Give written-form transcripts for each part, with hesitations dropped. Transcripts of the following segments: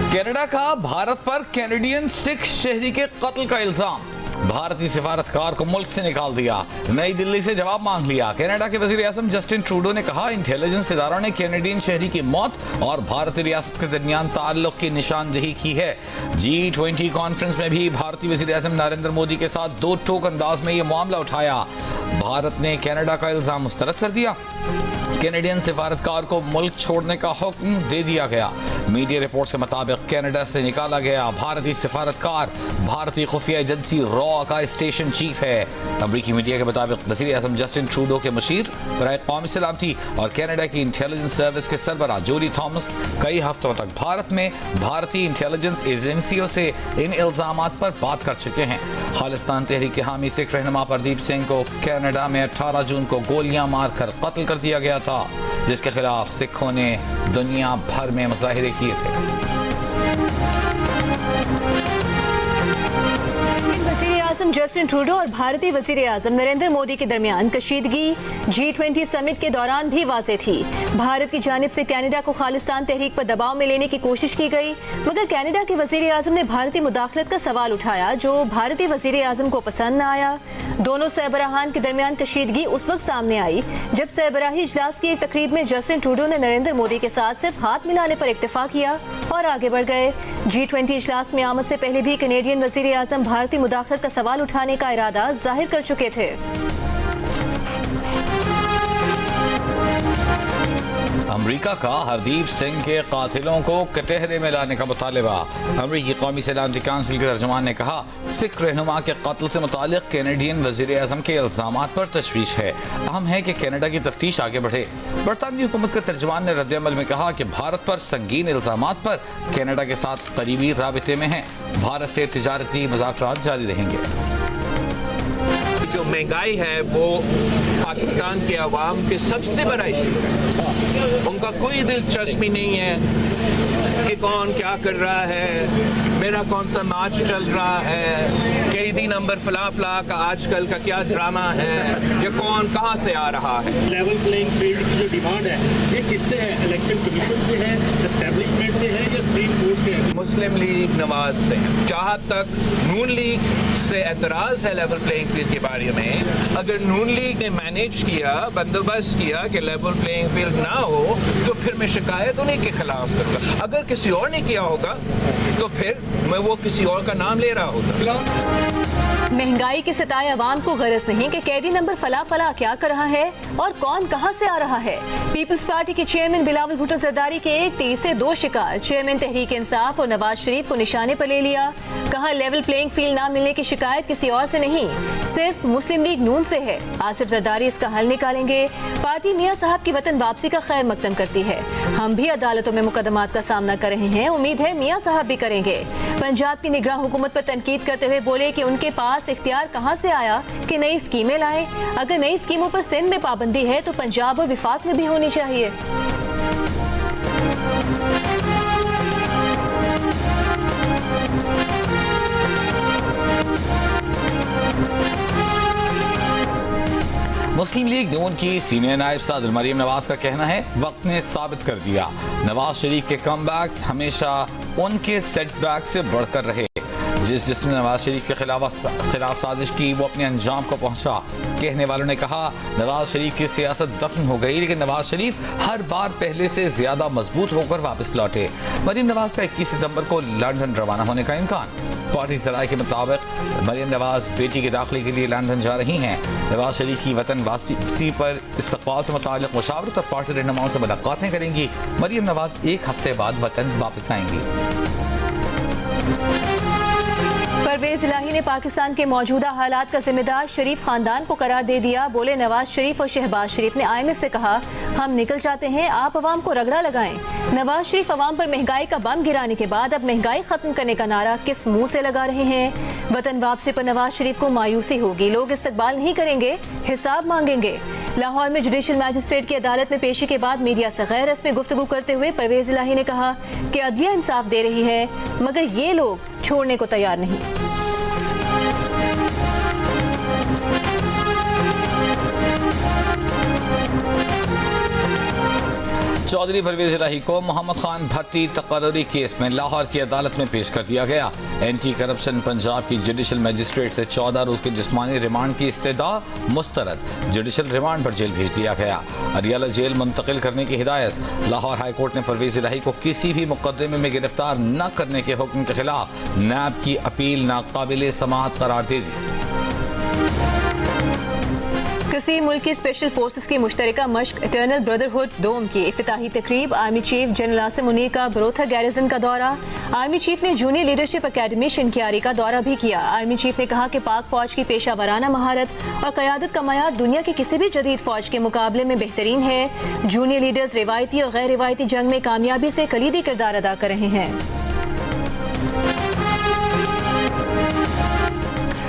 Canada का भारत पर Canadian Sikh शहरी के कत्ल का इल्जाम। भारतीय सिफारतकार को मुल्क से निकाल दिया। नई दिल्ली से जवाब मांग लिया। कनाडा के वजीर आजम जस्टिन ट्रूडो ने कहा, इंटेलिजेंस इदारों ने कैनेडियन शहरी की मौत और भारतीय रियासत के दरमियान ताल्लुक की निशानदेही की है। G20 कॉन्फ्रेंस में भी भारतीय वजीर आजम नरेंद्र मोदी के साथ दो टोक अंदाज में यह मामला उठाया। भारत ने कनाडा का इल्जाम मुस्तरद कर दिया। कैनेडियन सिफारतकार को मुल्क छोड़ने का हुक्म दे दिया गया। मीडिया रिपोर्ट्स के मुताबिक कनाडा से निकाला गया भारतीय सिफारतकार भारतीय खुफिया एजेंसी रॉ का स्टेशन चीफ है। अमरीकी मीडिया के मुताबिक वज़ीर आज़म जस्टिन ट्रूडो के मुशीर बराए कौमी सलामती और कनाडा की इंटेलिजेंस सर्विस के सरबराह जोरी थॉमस कई हफ्तों तक भारत में भारतीय इंटेलिजेंस एजेंसियों से इन इल्जामात पर बात कर चुके हैं। खालिस्तान तहरीक के हामी सिख रहनुमा प्रदीप सिंह को कनाडा में 18 जून को गोलियां मारकर कत्ल कर दिया गया था, जिसके खिलाफ सिखों ने दुनिया भर में मुजाहिरे किए थे। वज़ीर आज़म जस्टिन ट्रूडो और भारतीय वज़ीर आज़म नरेंद्र मोदी के दरमियान कशीदगी G20 समिट के दौरान भी वाज़ेह थी। भारत की जानिब से कनाडा को खालिस्तान तहरीक पर दबाव में लेने की कोशिश की गई, मगर कनाडा के वज़ीर आज़म ने भारतीय मुदाखलत का सवाल उठाया, जो भारतीय वज़ीर आज़म को पसंद न आया। दोनों सरबराहान के दरमियान कशीदगी उस वक्त सामने आई जब सरबराही इजलास की एक तकरीब में जस्टिन ट्रूडो ने नरेंद्र मोदी के साथ सिर्फ हाथ मिलाने पर इत्तेफाक किया और आगे बढ़ गए। G20 इजलास में आमद से पहले भी कैनेडियन वज़ीर आज़म भारतीय मुदाखलत का सवाल उठाने का इरादा जाहिर कर चुके थे। अमरीका का हरदीप सिंह के कातिलों को कटहरे में लाने का मुतालबा। अमरीकी कौमी सलामती काउंसिल के तर्जुमान ने कहा, सिख रहनुमा के कत्ल से मुतालिक कैनेडियन वज़ीर आज़म के इल्जामात पर तशवीश है। अहम है कि कनाडा की तफ्तीश आगे बढ़े। बरतानवी हुकूमत के तर्जुमान ने रद्द-ए-अमल में कहा कि भारत पर संगीन इल्जामात पर कनाडा के साथ करीबी राबिते में है। भारत से तिजारती मुज़ाकरात जारी रहेंगे। जो महंगाई है वो पाकिस्तान के अवाम के सबसे बड़ा इशू है। उनका कोई दिलचस्पी नहीं है कि कौन क्या कर रहा है, मेरा कौन सा मैच चल रहा है, कैदी नंबर फला फला का आजकल का क्या ड्रामा है, या कौन कहाँ से आ रहा है। लेवल प्लेइंग फील्ड की जो डिमांड है ये किससे है? इलेक्शन कमीशन से है, एस्टेब्लिशमेंट से है या सुप्रीम कोर्ट से है? मुस्लिम लीग नवाज से है। जहाँ तक नून लीग से एतराज है लेवल प्लेइंग फील्ड के बारे में, अगर नून लीग ने मैनेज किया, बंदोबस्त किया कि लेवल प्लेइंग फील्ड ना हो, तो फिर मैं शिकायत उन्हीं के खिलाफ करूँगा। अगर किसी और ने किया होगा तो फिर मैं वो किसी और का नाम ले रहा होगा। महंगाई के सताए अवाम को गरज नहीं कि कैदी नंबर फला फला क्या कर रहा है और कौन कहां से आ रहा है। पीपल्स पार्टी के चेयरमैन बिलावल भुट्टो जरदारी के एक तीर से दो शिकार, चेयरमैन तहरीक इंसाफ और नवाज शरीफ को निशाने पर ले लिया। कहा, लेवल प्लेइंग फील्ड ना मिलने की शिकायत किसी और से नहीं, सिर्फ मुस्लिम लीग नून से है। आसिफ जरदारी इसका हल निकालेंगे। पार्टी मियां साहब की वतन वापसी का खैर मकदम करती है। हम भी अदालतों में मुकदमात का सामना कर रहे हैं, उम्मीद है मियां साहब भी करेंगे। पंजाब की निगरान हुकूमत पर तनकीद करते हुए बोले कि उनके पास इख्तियार कहां से आया कि नई स्कीमें लाएं। अगर नई स्कीमों पर सिंध में पाबंदी है तो पंजाब और विफाक में भी होनी चाहिए। मुस्लिम लीग नून की सीनियर नायब सदर मरियम नवाज का कहना है, वक्त ने साबित कर दिया नवाज शरीफ के कमबैक्स हमेशा उनके सेटबैक से बढ़कर रहे। जिसने नवाज शरीफ के खिलाफ साजिश की वो अपने अंजाम को पहुंचा। कहने वालों ने कहा, नवाज शरीफ की सियासत दफन हो गई, लेकिन नवाज शरीफ हर बार पहले से ज्यादा मजबूत होकर वापस लौटे। मरियम नवाज का 21 सितंबर को लंदन रवाना होने का इम्कान। पार्टी जराये के मुताबिक मरियम नवाज बेटी के दाखिले के लिए लंदन जा रही हैं। नवाज शरीफ की वतन वापसी पर इस्तकबाल से मुताल्लिक मुशावरत और पार्टी रहनुमाओं से मुलाकातें करेंगी। मरियम नवाज एक हफ्ते बाद वतन वापस आएंगी। परवेज इलाही ने पाकिस्तान के मौजूदा हालात का जिम्मेदार शरीफ खानदान को करार दे दिया। बोले, नवाज शरीफ और शहबाज शरीफ ने IMF से कहा, हम निकल जाते हैं, आप अवाम को रगड़ा लगाएं। नवाज शरीफ अवाम पर महंगाई का बम गिराने के बाद अब महंगाई खत्म करने का नारा किस मुंह से लगा रहे हैं। वतन वापसी पर नवाज शरीफ को मायूसी होगी, लोग इस्तकबाल नहीं करेंगे, हिसाब मांगेंगे। लाहौर में जुडिशल मैजिस्ट्रेट की अदालत में पेशी के बाद मीडिया से गैर रस्मी गुफ्तगू करते हुए परवेज इलाही ने कहा कि अदलिया इंसाफ दे रही है, मगर ये लोग छोड़ने को तैयार नहीं। चौधरी परवेज इलाही को मोहम्मद खान भट्टी तकर्री केस में लाहौर की अदालत में पेश कर दिया गया। एंटी करप्शन पंजाब की जुडिशल मजिस्ट्रेट से 14 रोज के जिस्मानी रिमांड की इस्तदा मुस्तरद, जुडिशल रिमांड पर जेल भेज दिया गया। अरियाला जेल मुंतकिल करने की हिदायत। लाहौर हाई कोर्ट ने परवेज इलाही को किसी भी मुकदमे में गिरफ्तार न करने के हुक्म के खिलाफ नैब की अपील नाकाबिल समाअत करार दे दी। कसीर मुल्क की स्पेशल फोर्सेस की मुश्तरका मश्क इटर्नल ब्रदरहुड डोम की इफ्तिताही तकरीब। Army chief general Asim Munir का बरोथा गैरिजन का दौरा। आर्मी चीफ ने जूनियर लीडरशिप अकेडमी शिनकियारी का दौरा भी किया। आर्मी चीफ ने कहा कि पाक फौज की पेशा वराना महारत और क़यादत का मयार दुनिया की किसी भी जदीद फौज के मुकाबले में बेहतरीन है। जूनियर लीडर्स रिवायती और गैर रिवायती जंग में कामयाबी से कलीदी किरदार अदा कर रहे हैं।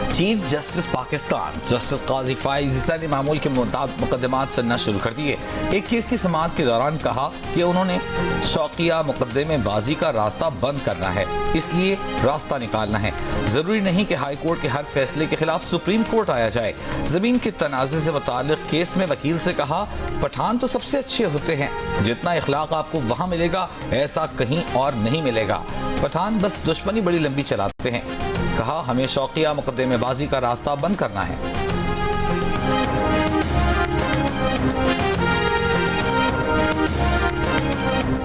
चीफ जस्टिस पाकिस्तान जस्टिस काजी फाइज ईसा ने मामूल के मुताबिक मुकदमात सुनना शुरू कर दिए। एक केस की समाअत के दौरान कहा कि उन्होंने शौकिया मुकदमे बाजी का रास्ता बंद करना है, इसलिए रास्ता निकालना है। जरूरी नहीं कि हाई कोर्ट के हर फैसले के खिलाफ सुप्रीम कोर्ट आया जाए। जमीन के तनाज़े से मुताल्लिक केस में वकील से कहा, पठान तो सबसे अच्छे होते हैं, जितना इखलाक आपको वहाँ मिलेगा ऐसा कहीं और नहीं मिलेगा। पठान बस दुश्मनी बड़ी लंबी चलाते हैं। कहा, हमें शौकिया मुकदमेबाजी का रास्ता बंद करना है।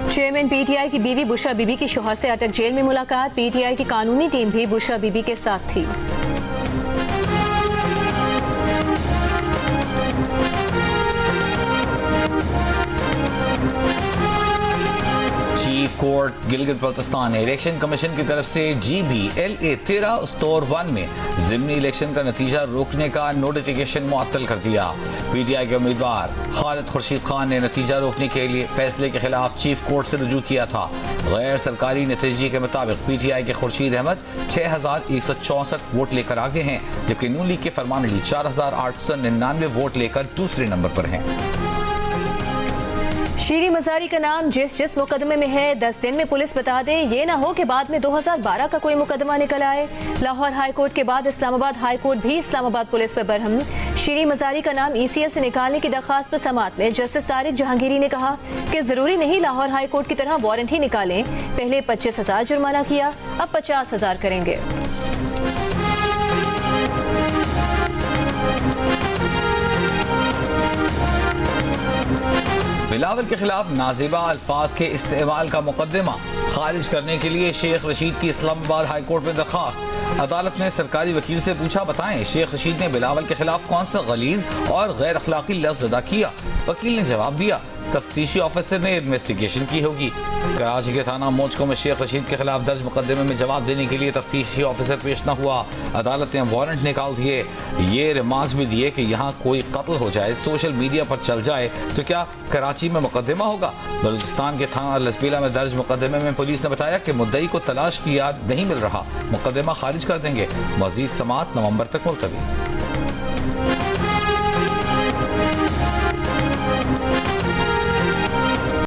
चेयरमैन पीटीआई की बीवी बुशरा बीबी की शौहर से अटक जेल में मुलाकात। पीटीआई की कानूनी टीम भी बुशरा बीबी के साथ थी। चीफ कोर्ट गिलगित बल्तिस्तान ने इलेक्शन कमीशन की तरफ से GBLA 13/1 में ज़िमनी इलेक्शन का नतीजा रोकने का नोटिफिकेशन मुअत्तल कर दिया। पीटीआई के उम्मीदवार खालिद खुर्शीद खान ने नतीजा रोकने के लिए फैसले के खिलाफ चीफ कोर्ट से रुजू किया था। गैर सरकारी नतीजे के मुताबिक पीटीआई के खुर्शीद अहमद 6164 वोट लेकर आगे हैं, जबकि नून लीग के फरमान अली 4899 वोट लेकर दूसरे नंबर पर हैं। शीरी मजारी का नाम जिस मुकदमे में है 10 दिन में पुलिस बता दे, ये ना हो कि बाद में 2012 का कोई मुकदमा निकल आए। लाहौर हाई कोर्ट के बाद इस्लामाबाद हाई कोर्ट भी इस्लामाबाद पुलिस पर बरहम। शीरी मजारी का नाम ECL से निकालने की दरखास्त पर समाअत में जस्टिस तारिक जहांगीरी ने कहा कि जरूरी नहीं लाहौर हाई कोर्ट की तरह वारंट ही निकालें। पहले 25,000 जुर्माना किया, अब 50,000 करेंगे। बिलावल के खिलाफ नाजिबा अल्फाज के इस्तेमाल का मुकदमा खारिज करने के लिए शेख रशीद की इस्लामाबाद हाई कोर्ट में दरखास्त। अदालत ने सरकारी वकील से पूछा, बताएं शेख रशीद ने बिलावल के खिलाफ कौन सा गलीज और गैर अखलाकी लफ्ज अदा किया। वकील ने जवाब दिया, तफ्तीशी ऑफिसर ने इन्वेस्टिगेशन की होगी। कराची के थाना मोचको में शेख रशीद के खिलाफ दर्ज मुकदमे में जवाब देने के लिए तफ्तीशी ऑफिसर पेश न हुआ। अदालत ने वारंट निकाल दिए। ये रिमार्क्स भी दिए कि यहाँ कोई कत्ल हो जाए, सोशल मीडिया पर चल जाए तो क्या कराची में मुकदमा होगा। बलूचिस्तान के थाना लसबीला में दर्ज मुकदमे में पुलिस ने बताया कि मुद्दई को तलाश की याद नहीं मिल रहा, मुकदमा खारिज कर देंगे। मजीद समाअत नवंबर तक मुलतवी।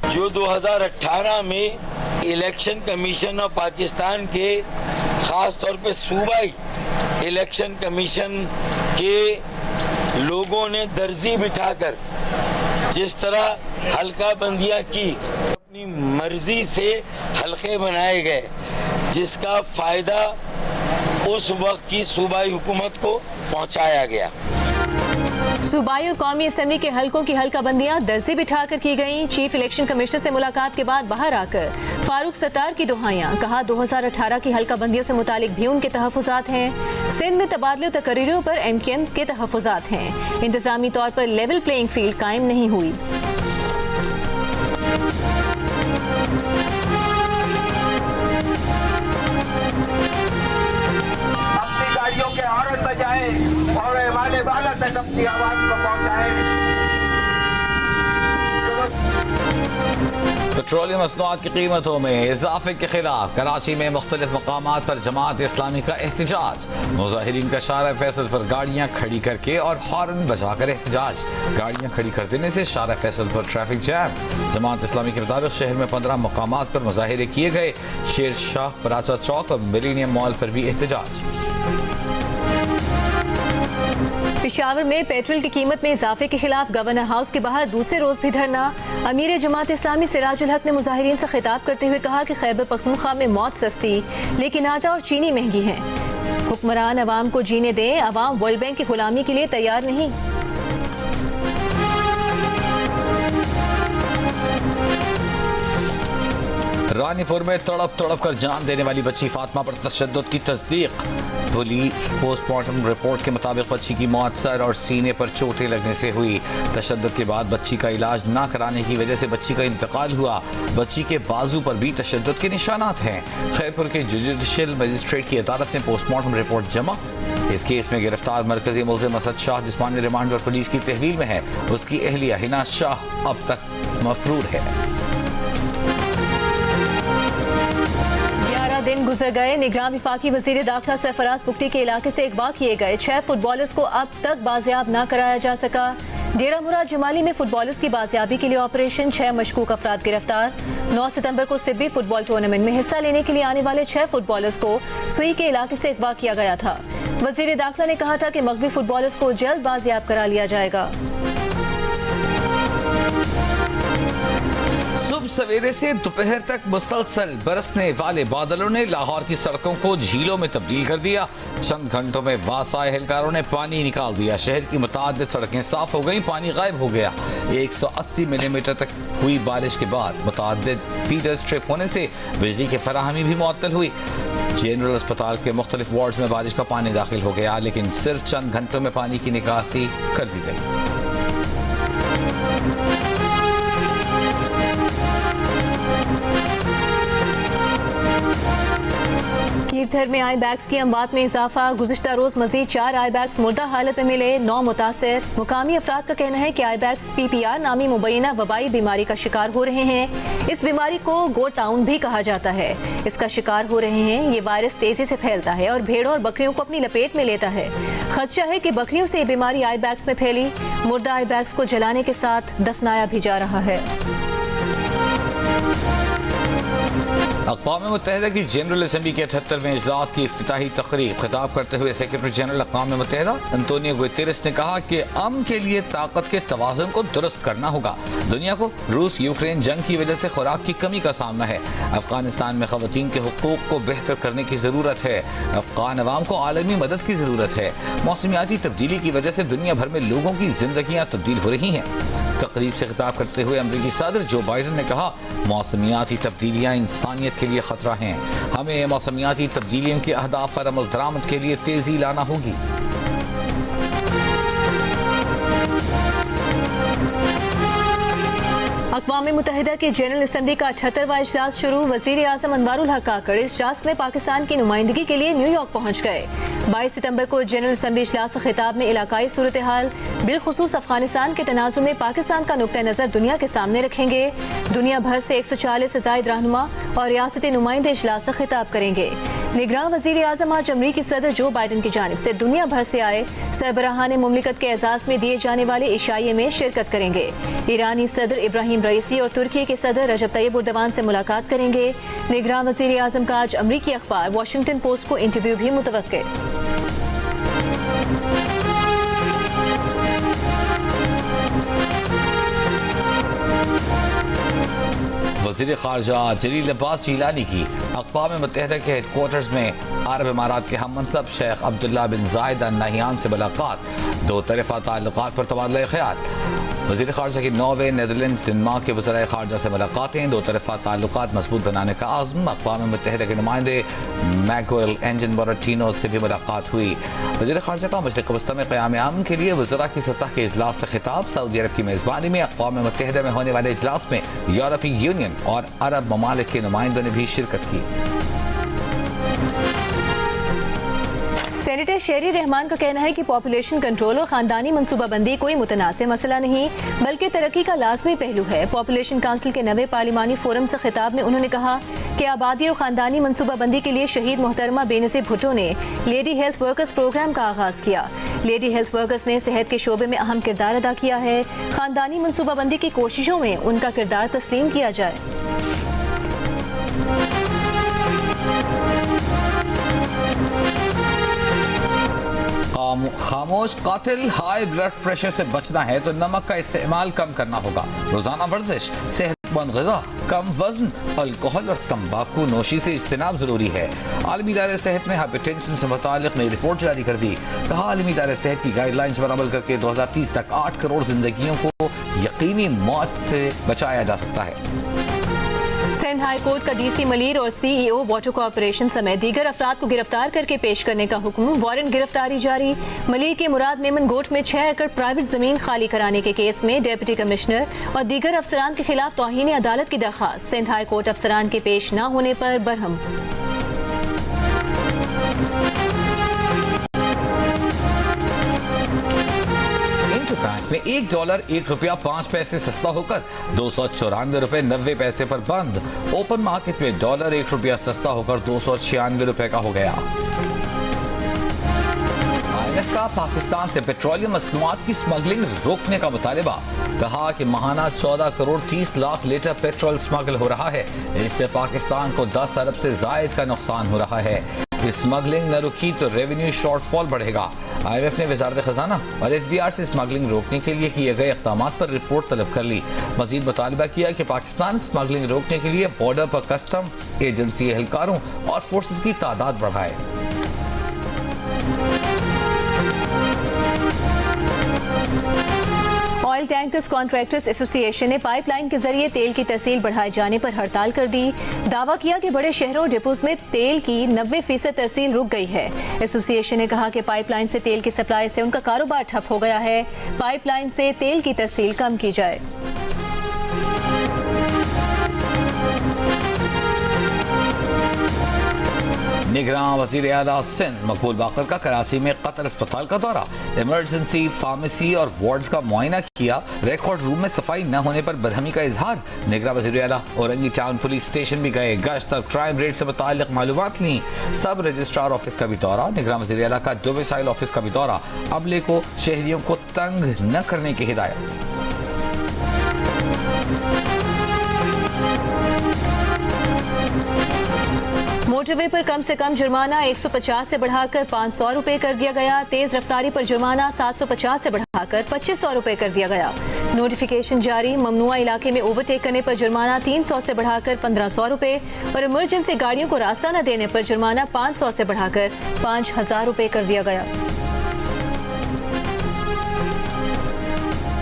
जो 2018 में इलेक्शन कमीशन ऑफ पाकिस्तान के ख़ास तौर पे सूबाई इलेक्शन कमीशन के लोगों ने दर्जी बिठाकर जिस तरह हल्का बंदियां की, अपनी मर्जी से हल्के बनाए गए, जिसका फ़ायदा उस वक्त की सूबाई हुकूमत को पहुंचाया गया। सूबाई और कौमी असम्बली के हलकों की हल्का बंदियां दर्जी बिठाकर की गईं। चीफ इलेक्शन कमिश्नर से मुलाकात के बाद बाहर आकर फारूक सत्तार की दुहाइयां। कहा, 2018 की हल्का बंदियों से मुतालिक भी उनके तहफ़्फ़ुज़ात हैं। सिंध में तबादले तकरीरों पर MKM के तहफ़्फ़ुज़ात हैं। इंतज़ामी तौर पर लेवल प्लेइंग फील्ड कायम नहीं हुई। गाड़ियों के हॉर्न बजाए और हमारे वाला तक अपनी आवाज को पहुंचाए। पेट्रोलियम मसनूआत की कीमतों में इजाफे के खिलाफ कराची में मुख्तलिफ मकामात पर जमात इस्लामी का एहतजाज। मुजाहिरीन का शारा फैसल पर गाड़ियां खड़ी करके और हॉर्न बजाकर एहतजाज। गाड़ियां खड़ी कर देने से शारा फैसल पर ट्रैफिक जैम। जमात इस्लामी के मुताबिक शहर में 15 मकामात पर मुजाहिरे किए गए। शेर शाह, पराचा चौक और मिलीनियम मॉल पर भी एहतजाज। पेशावर में पेट्रोल की कीमत में इजाफे के खिलाफ गवर्नर हाउस के बाहर दूसरे रोज भी धरना। अमीर जमात इस्लामी सिराजुल हक ने मुजाहिरीन से खिताब करते हुए कहा कि खैबर पख्तूनख्वा में मौत सस्ती लेकिन आटा और चीनी महंगी है। हुक्मरान अवाम को जीने दें, अवाम वर्ल्ड बैंक की गुलामी के लिए तैयार नहीं। रानीपुर में तड़प कर जान देने वाली बच्ची फातिमा पर तशद्दुद की तस्दीक। पुलिस पोस्टमार्टम रिपोर्ट के मुताबिक बच्ची की मौत सर और सीने पर चोटें लगने से हुई। तशद्दुद के बाद बच्ची का इलाज न कराने की वजह से बच्ची का इंतकाल हुआ। बच्ची के बाजू पर भी तशद्दुद के निशानात हैं। खैरपुर के जुडिशल मजिस्ट्रेट की अदालत ने पोस्टमार्टम रिपोर्ट जमा। इस केस में गिरफ्तार मरकजी मुलजिम असद शाह जिस्मानी रिमांड पर पुलिस की तहवील में है। उसकी अहलिया हिना शाह अब तक मफरूर है। 11 दिन गुजर गए। निगरान विफाकी वजीर दाखिला सरफराज बुगटी के इलाके से अगवा किए गए 6 फुटबॉलर्स को अब तक बाजियाब न कराया जा सका। डेरा मुराद जमाली में फुटबॉलर्स की बाजियाबी के लिए ऑपरेशन। 6 मशकूक अफराद गिरफ्तार। 9 सितंबर को सिब्बी फुटबॉल टूर्नामेंट में हिस्सा लेने के लिए आने वाले 6 फुटबॉलर्स को सुई के इलाके से अगवा किया गया था। वजीर दाखिला ने कहा था कि मगवी फुटबॉलर्स को जल्द बाजियाब करा लिया जाएगा। सुबह सवेरे से दोपहर तक मुसलसल बरसने वाले बादलों ने लाहौर की सड़कों को झीलों में तब्दील कर दिया। चंद घंटों में वासाए एहलकारों ने पानी निकाल दिया। शहर की मुताद्दिद सड़कें साफ हो गई, पानी गायब हो गया। 180 मिलीमीटर तक हुई बारिश के बाद मुताद्दिद फीडर्स ट्रिप होने से बिजली की फराहमी भी मुअत्तल हुई। जनरल अस्पताल के मुख्तलिफ वार्ड्स में बारिश का पानी दाखिल हो गया, लेकिन सिर्फ चंद घंटों में पानी की निकासी कर दी गई। कीवधर में आई बैग्स की अमवात में इजाफा। गुज़िश्ता रोज मजीद 4 आई बैग्स मुर्दा हालत में मिले, 9 मुतासिर। मुकामी अफराद का कहना है कि आई बैग्स PPR नामी मुबैना वबाई बीमारी का शिकार हो रहे हैं। इस बीमारी को गोटाउन भी कहा जाता है। इसका शिकार हो रहे हैं। ये वायरस तेजी से फैलता है और भेड़ों और बकरियों को अपनी लपेट में लेता है। खदशा है कि बकरियों से ये बीमारी आई बैग्स में फैली। मुर्दा आई बैग्स को जलाने के साथ दफनाया भी जा रहा है। अक़वाम मुत्तहिदा की जनरल असम्बली के 78वें इजलास की इफ्तिताही तकरीब खिताब करते हुए सेक्रेटरी जनरल अक़वाम मुत्तहिदा अंतोनियो गुतेरेस ने कहा कि अमन के लिए ताकत के तवाज़ुन को दुरुस्त करना होगा। दुनिया को रूस यूक्रेन जंग की वजह से खुराक की कमी का सामना है। अफगानिस्तान में ख़वातीन के हुकूक को बेहतर करने की ज़रूरत है। अफगान अवाम को आलमी मदद की ज़रूरत है। मौसमियाती तब्दीली की वजह से दुनिया भर में लोगों की जिंदगियाँ तब्दील हो रही हैं। तकरीब से खिताब करते हुए अमरीकी सदर जो बाइडन ने कहा, मौसमियाती तब्दीलियाँ इंसानियत के लिए खतरा हैं। हमें मौसमियाती तब्दीलियों के अहदाफ पर अमल दरामद के लिए तेजी लाना होगी। अक़वाम मुत्तहिदा की जनरल असम्बली का 78वां इजलास शुरू। वज़ीर आज़म अनवारुल हक काकड़ इस इजलास में पाकिस्तान की नुमाइंदगी के लिए न्यूयॉर्क पहुँच गए। 22 सितंबर को जनरल असम्बली इजलास से खिताब में इलाकाई सूरत हाल बिलखुसूस अफगानिस्तान के तनाज़ुर में पाकिस्तान का नुक्ता नज़र दुनिया के सामने रखेंगे। दुनिया भर से 140 से ज़ायद रहनुमा और रियासती नुमाइंदे इजलास से खिताब करेंगे। निगरान वज़ीर आज़म आज अमरीकी सदर जो बाइडन की जानिब से दुनिया भर से आए सरबराहान मुमलिकत के एजाज़ में दिए जाने वाले इशाइये में शिरकत करेंगे। ईरानी सदर इब्राहिम रईसी और तुर्की के सदर रजब तैयब उर्दवान से मुलाकात करेंगे। निगरान वज़ीर आज़म का आज अमरीकी अखबार वाशिंगटन पोस्ट को इंटरव्यू भी मुतवक्के। वज़ीर ख़ारजा जलील अब्बास जिलानी की अक़वाम मुत्तहिदा के हेडक्वार्टर्स में अरब इमारात के हम मनसब शेख अब्दुल्ला बिन जायद अल नहयान से मुलाकात। दो तरफ़ा ताल्लुकात पर तबादला ख़याल। वज़ीर ख़ारजा की नॉर्वे, नेदरलैंड्स, डेनमार्क के वज़राए ख़ारजा से मुलाकातें। दो तरफ़ा ताल्लुकात मजबूत बनाने का आज़म। अक़वाम मुत्तहिदा के नुमाइंदे मैगुएल एंजन बोराटिनो से भी मुलाकात हुई। वज़ीर ख़ारजा का मशरिक़ वस्ता में क़याम अमन के लिए वज़रा की सतह के इजलास से खिताब। सऊदी अरब की मेज़बानी में अक़वाम मुत्तहिदा में होने वाले इजलास में यूरोपीय यूनियन और अरब ममालिक के नुमाइंदों ने भी शिरकत की। सेनेटर शेरी रहमान का कहना है कि पॉपुलेशन कंट्रोल और ख़ानदानी मनसूबाबंदी कोई मुतनासिब मसला नहीं बल्कि तरक्की का लाजमी पहलू है। पॉपुलेशन काउंसिल के 9वें पार्लिमानी फोरम से खिताब में उन्होंने कहा कि आबादी और ख़ानदानी मनसूबाबंदी के लिए शहीद मोहतरमा बेनज़ीर भुट्टो ने लेडी हेल्थ वर्कर्स प्रोग्राम का आगाज़ किया। लेडी हेल्थ वर्कर्स ने सेहत के शोबे में अहम किरदार अदा किया है। ख़ानदानी मनसूबाबंदी की कोशिशों में उनका किरदार तस्लीम किया जाए। खामोश कातिल। हाई ब्लड प्रेशर से बचना है तो नमक का इस्तेमाल कम करना होगा। रोजाना वर्जिश, सेहतमंद ग़िज़ा, कम वजन, अल्कोहल और तंबाकू नोशी से इज्तिनाब जरूरी है। आलमी इदारे सेहत ने हाइपरटेंशन से मुतालिक नई रिपोर्ट जारी कर दी। कहा आलमी इदारे सेहत की गाइडलाइंस पर अमल करके 2030 तक 8 करोड़ जिंदगियों को यकीनी मौत से बचाया जा सकता है। सिंध हाई कोर्ट का डीसी मलिर और सीईओ वाटर कॉर्पोरेशन समेत दीगर अफराद को गिरफ्तार करके पेश करने का हुक्म। वारंट गिरफ्तारी जारी। मलिर के मुराद मेमन गोट में 6 एकड़ प्राइवेट जमीन खाली कराने के केस में डिप्टी कमिश्नर और दीगर अफसरान के खिलाफ तौहीन अदालत की दरख्वास्त। सिंध हाई कोर्ट अफसरान के पेश न होने पर बरहम। बैंक में $1 ₹1.05 सस्ता होकर 294 रुपए 90 पैसे पर बंद। ओपन मार्केट में $1 ₹1 सस्ता होकर 296 रुपए का हो गया। IMF का पाकिस्तान से पेट्रोलियम मसनूआत की स्मगलिंग रोकने का मुतालिबा। कहा कि माहाना 14 crore 30 lakh litre petrol smuggle हो रहा है। इससे पाकिस्तान को 10 अरब से जायद का नुकसान हो रहा है। स्मगलिंग न रुकी तो रेवेन्यू शॉर्टफॉल बढ़ेगा। IMF ने वजारत खजाना और SDR से स्मगलिंग रोकने के लिए किए गए इक़दामात पर रिपोर्ट तलब कर ली। मजीद मुतालबा किया कि पाकिस्तान स्मगलिंग रोकने के लिए बॉर्डर पर कस्टम एजेंसी एहलकारों और फोर्सेस की तादाद बढ़ाए। ऑयल टैंकर्स कॉन्ट्रैक्टर्स एसोसिएशन ने पाइपलाइन के जरिए तेल की तरसील बढ़ाए जाने पर हड़ताल कर दी। दावा किया कि बड़े शहरों और डिपोज में तेल की 90% तरसील रुक गई है। एसोसिएशन ने कहा कि पाइपलाइन से तेल की सप्लाई से उनका कारोबार ठप हो गया है। पाइपलाइन से तेल की तरसील कम की जाए। निगरान वज़ीर आला सिंध मकबूल बाकर का कराची में कतर अस्पताल का दौरा। इमरजेंसी, फार्मेसी और वार्ड्स का मुआयना किया। रिकॉर्ड रूम में सफाई न होने पर बरहमी का इजहार। निगरान वज़ीर आला औरंगी टाउन पुलिस स्टेशन भी गए। गश्त और क्राइम रेट से मुताल्लिक मालूमात ली। सब रजिस्ट्रार ऑफिस का भी दौरा। निगरान वज़ीर आला का डोमिसाइल ऑफिस का भी दौरा। अमले को शहरियों को तंग न करने की हिदायत। मोटरवे पर कम से कम जुर्माना 150 से बढ़ाकर 500 रुपए कर दिया गया। तेज रफ्तारी पर जुर्माना 750 से बढ़ाकर 2500 रुपए कर दिया गया। नोटिफिकेशन जारी। ममनुआ इलाके में ओवरटेक करने पर जुर्माना 300 से बढ़ाकर 1500 रुपए और इमरजेंसी गाड़ियों को रास्ता न देने पर जुर्माना 500 से बढ़ाकर 5000 रुपए कर दिया गया।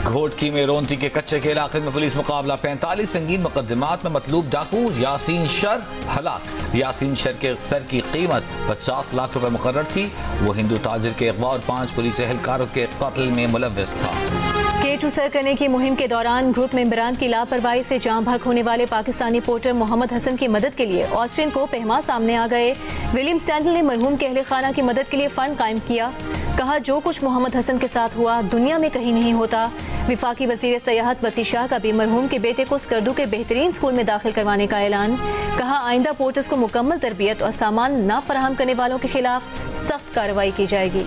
घोटकी में रोंती के कच्चे के इलाके में पुलिस मुकाबला। 45 संगीन मुकदमात में मतलूब डाकू यासीन शर हलाक। यासीन शर के सर की कीमत 50 लाख रुपए मुकर्रर थी। वो हिंदू ताजिर के अगवा और 5 पुलिस एहलकारों के कत्ल में मुलव्विस था। K2 सर करने की मुहिम के दौरान ग्रुप मेंबरान की लापरवाही से जान भक होने वाले पाकिस्तानी पोर्टर मोहम्मद हसन की मदद के लिए ऑस्ट्रियन को पहमा सामने आ गए। विलियम स्टैंडल ने मरहूम के अहले खाना की मदद के लिए फंड कायम किया। कहा जो कुछ मोहम्मद हसन के साथ हुआ दुनिया में कहीं नहीं होता। विफाकी वजीर सयाहत वसी शाह का भी मरहूम के बेटे को स्कर्दू के बेहतरीन स्कूल में दाखिल करवाने का ऐलान। कहा आइंदा पोर्टर्स को मुकम्मल तरबियत और सामान न फराहम करने वालों के खिलाफ सख्त कार्रवाई की जाएगी।